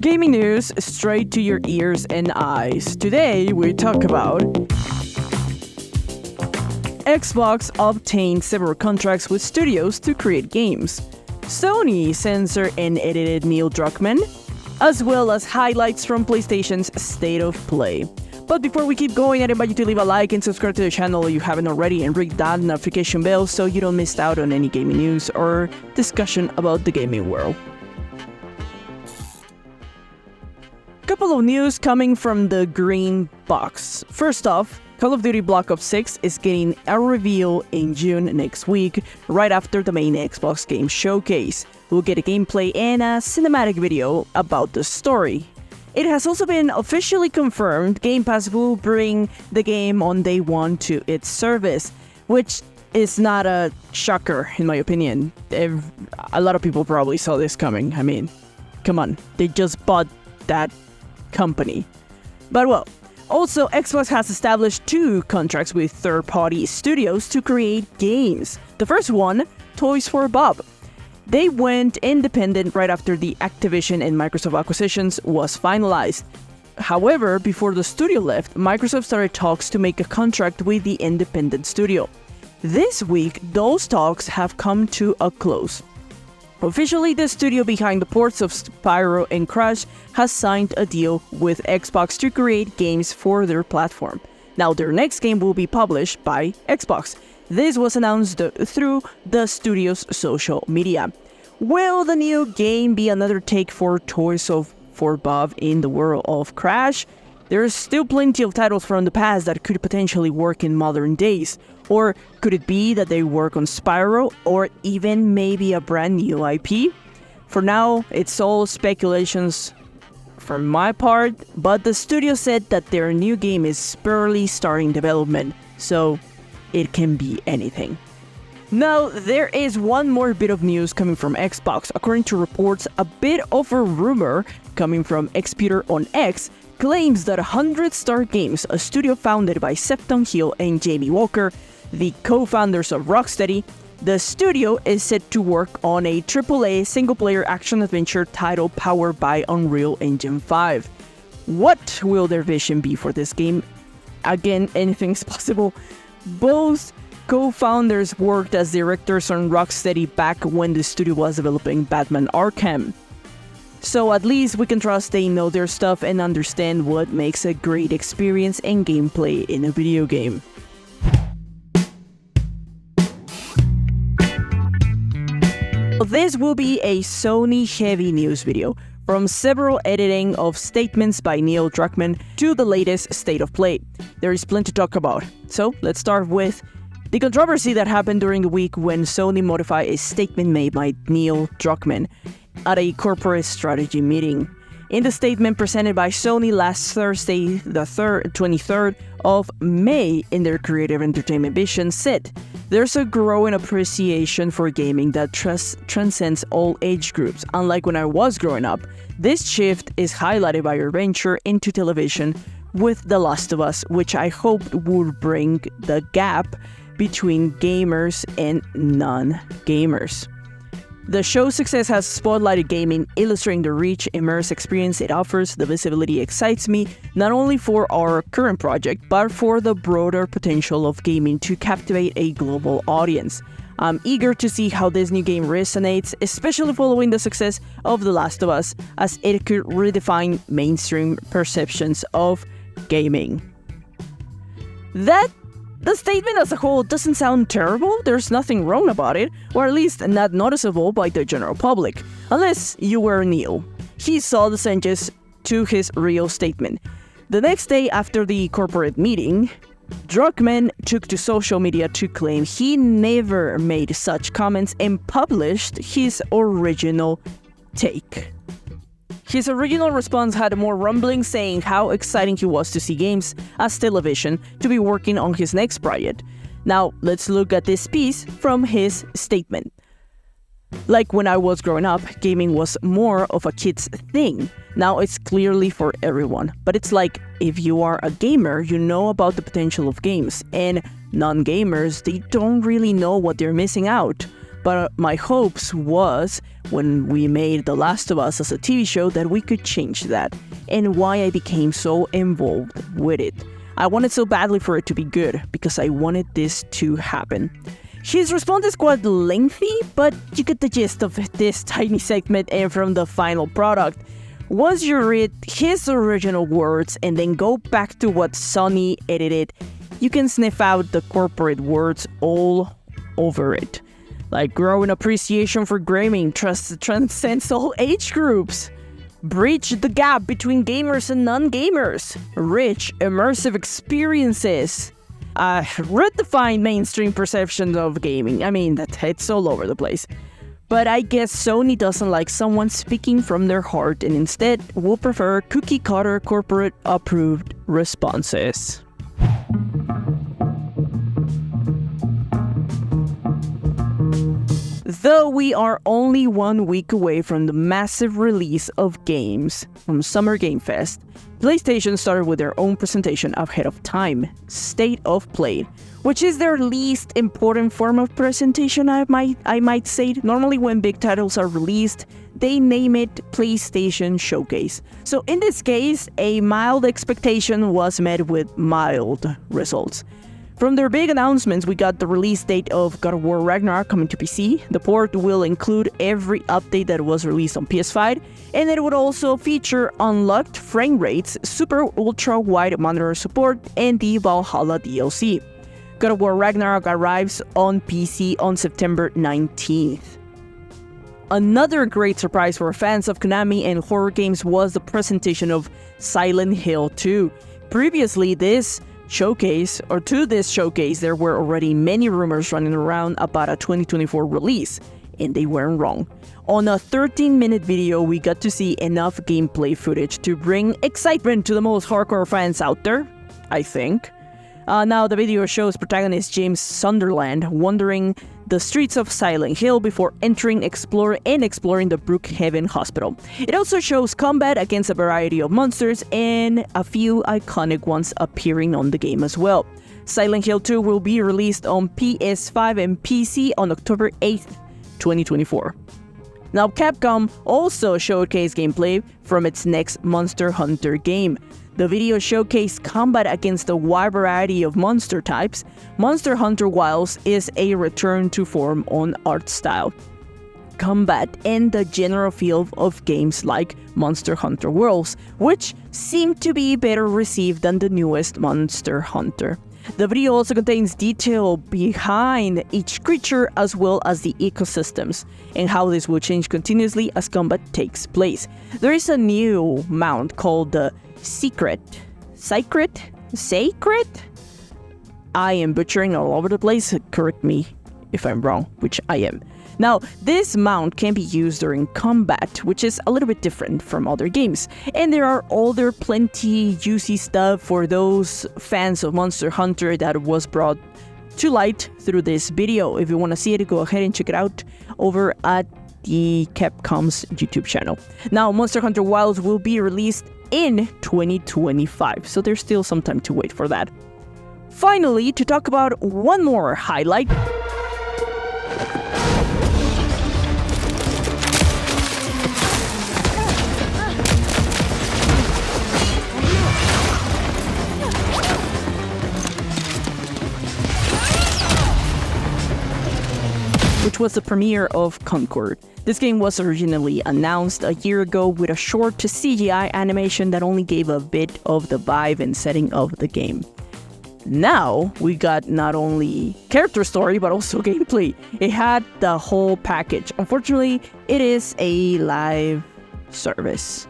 Gaming news straight to your ears and eyes. Today we talk about Xbox obtained several contracts with studios to create games. Sony censored and edited Neil Druckmann, as well as highlights from PlayStation's State of Play. But before we keep going, I invite you to leave a like and subscribe to the channel if you haven't already, and ring that notification bell so you don't miss out on any gaming news or discussion about the gaming world. Couple of news coming from the green box. First off, Call of Duty Black Ops 6 is getting a reveal in June next week, right after the main Xbox game showcase. We'll get a gameplay and a cinematic video about the story. It has also been officially confirmed Game Pass will bring the game on day one to its service, which is not a shocker in my opinion. A lot of people probably saw this coming. I mean, come on, they just bought that company. But well, also Xbox has established 2 contracts with third-party studios to create games. The first one, Toys for Bob. They went independent right after the Activision and Microsoft acquisitions was finalized. However, before the studio left, Microsoft started talks to make a contract with the independent studio. This week, those talks have come to a close. Officially, the studio behind the ports of Spyro and Crash has signed a deal with Xbox to create games for their platform. Now, their next game will be published by Xbox. This was announced through the studio's social media. Will the new game be another take for Toys for Bob in the world of Crash? There's still plenty of titles from the past that could potentially work in modern days. Or could it be that they work on Spyro, or even maybe a brand new IP? For now, it's all speculations from my part, but the studio said that their new game is barely starting development, so it can be anything. Now, there is one more bit of news coming from Xbox. According to reports, a bit of a rumor coming from Xpeter on X claims that 100 Star Games, a studio founded by Sefton Hill and Jamie Walker, the co-founders of Rocksteady, the studio is set to work on a AAA single-player action-adventure title powered by Unreal Engine 5. What will their vision be for this game? Again, anything's possible. Both co-founders worked as directors on Rocksteady back when the studio was developing Batman Arkham. So at least we can trust they know their stuff and understand what makes a great experience and gameplay in a video game. This will be a Sony-heavy news video, from several editing of statements by Neil Druckmann to the latest State of Play. There is plenty to talk about, so let's start with the controversy that happened during the week when Sony modified a statement made by Neil Druckmann at a corporate strategy meeting. In the statement presented by Sony last Thursday, the 23rd of May, in their creative entertainment vision, said, "There's a growing appreciation for gaming that transcends all age groups. Unlike when I was growing up, this shift is highlighted by our venture into television with The Last of Us, which I hope will bring the gap between gamers and non-gamers. The show's success has spotlighted gaming, illustrating the rich, immersive experience it offers. The visibility excites me, not only for our current project, but for the broader potential of gaming to captivate a global audience. I'm eager to see how this new game resonates, especially following the success of The Last of Us, as it could redefine mainstream perceptions of gaming." The statement as a whole doesn't sound terrible. There's nothing wrong about it, or at least not noticeable by the general public, unless you were Neil. He saw the changes to his real statement. The next day after the corporate meeting, Druckmann took to social media to claim he never made such comments and published his original take. His original response had more rumbling, saying how exciting he was to see games as television to be working on his next project. Now, let's look at this piece from his statement. "Like when I was growing up, gaming was more of a kid's thing. Now it's clearly for everyone. But it's like, if you are a gamer, you know about the potential of games, and non-gamers, they don't really know what they're missing out. But my hopes was, when we made The Last of Us as a TV show, that we could change that, and why I became so involved with it. I wanted so badly for it to be good, because I wanted this to happen. His response is quite lengthy, but you get the gist of this tiny segment and from the final product. Once you read his original words and then go back to what Sony edited, you can sniff out the corporate words all over it. Like growing appreciation for gaming transcends all age groups. Bridge the gap between gamers and non-gamers. Rich, immersive experiences. Redefine mainstream perceptions of gaming. I mean, it's all over the place. But I guess Sony doesn't like someone speaking from their heart and instead will prefer cookie-cutter corporate-approved responses. Though we are only 1 week away from the massive release of games from Summer Game Fest, PlayStation started with their own presentation ahead of time, State of Play, which is their least important form of presentation, I might say. Normally when big titles are released, they name it PlayStation Showcase. So in this case, a mild expectation was met with mild results. From their big announcements, we got the release date of God of War Ragnarok coming to PC. The port will include every update that was released on PS5, and it would also feature unlocked frame rates, super ultra wide monitor support, and the Valhalla DLC. God of War Ragnarok arrives on PC on September 19th. Another great surprise for fans of Konami and horror games was the presentation of Silent Hill 2. Previously, to this showcase, there were already many rumors running around about a 2024 release, and they weren't wrong. On a 13-minute video, we got to see enough gameplay footage to bring excitement to the most hardcore fans out there, I think. Now, the video shows protagonist James Sunderland wandering the streets of Silent Hill before exploring the Brookhaven Hospital. It also shows combat against a variety of monsters and a few iconic ones appearing on the game as well. Silent Hill 2 will be released on PS5 and PC on October 8th, 2024. Now, Capcom also showcased gameplay from its next Monster Hunter game. The video showcased combat against a wide variety of monster types. Monster Hunter Wilds is a return to form on art style, combat, and the general feel of games like Monster Hunter Worlds, which seem to be better received than the newest Monster Hunter. The video also contains detail behind each creature as well as the ecosystems, and how this will change continuously as combat takes place. There is a new mount called the Sacred? I am butchering all over the place. Correct me if I'm wrong, which I am. Now, this mount can be used during combat, which is a little bit different from other games. And there are plenty juicy stuff for those fans of Monster Hunter that was brought to light through this video. If you want to see it, go ahead and check it out over at the Capcom's YouTube channel. Now, Monster Hunter Wilds will be released in 2025, so there's still some time to wait for that. Finally, to talk about one more highlight, which was the premiere of Concord. This game was originally announced a year ago with a short CGI animation that only gave a bit of the vibe and setting of the game. Now, we got not only character story, but also gameplay. It had the whole package. Unfortunately, it is a live service.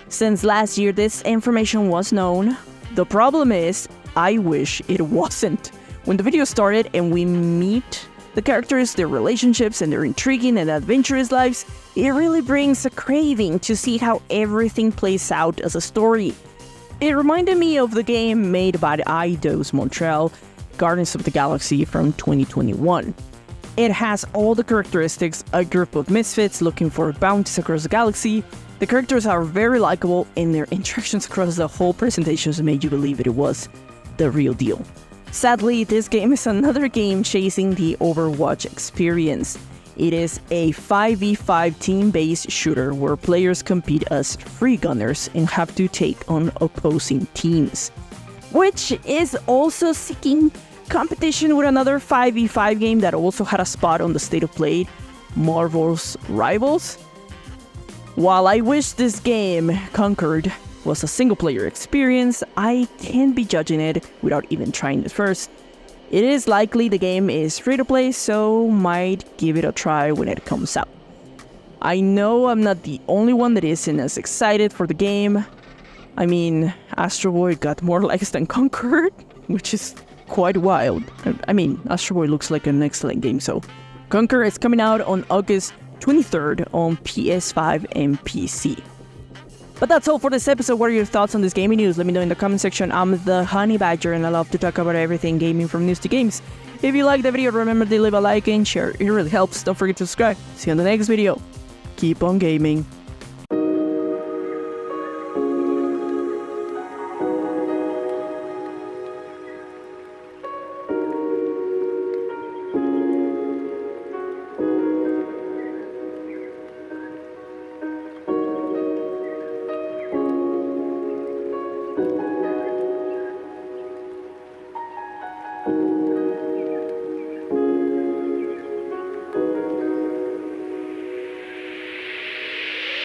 Since last year, this information was known. The problem is, I wish it wasn't. When the video started and we meet the characters, their relationships, and their intriguing and adventurous lives, it really brings a craving to see how everything plays out as a story. It reminded me of the game made by Eidos Montreal, Guardians of the Galaxy from 2021. It has all the characteristics a group of misfits looking for bounties across the galaxy. The characters are very likable, and their interactions across the whole presentation made you believe it was the real deal. Sadly, this game is another game chasing the Overwatch experience. It is a 5v5 team-based shooter where players compete as free gunners and have to take on opposing teams, which is also seeking competition with another 5v5 game that also had a spot on the State of Play, Marvel's Rivals. While I wish this game, Conquered, was a single-player experience, I can't be judging it without even trying it first. It is likely the game is free-to-play, so might give it a try when it comes out. I know I'm not the only one that isn't as excited for the game. I mean, Astro Boy got more likes than Conquered, which is quite wild. I mean, Astro Boy looks like an excellent game, so... Conquer is coming out on August 23rd on PS5 and PC. But that's all for this episode. What are your thoughts on this gaming news? Let me know in the comment section. I'm the Honey Badger and I love to talk about everything gaming from news to games. If you liked the video, remember to leave a like and share. It really helps. Don't forget to subscribe. See you in the next video. Keep on gaming.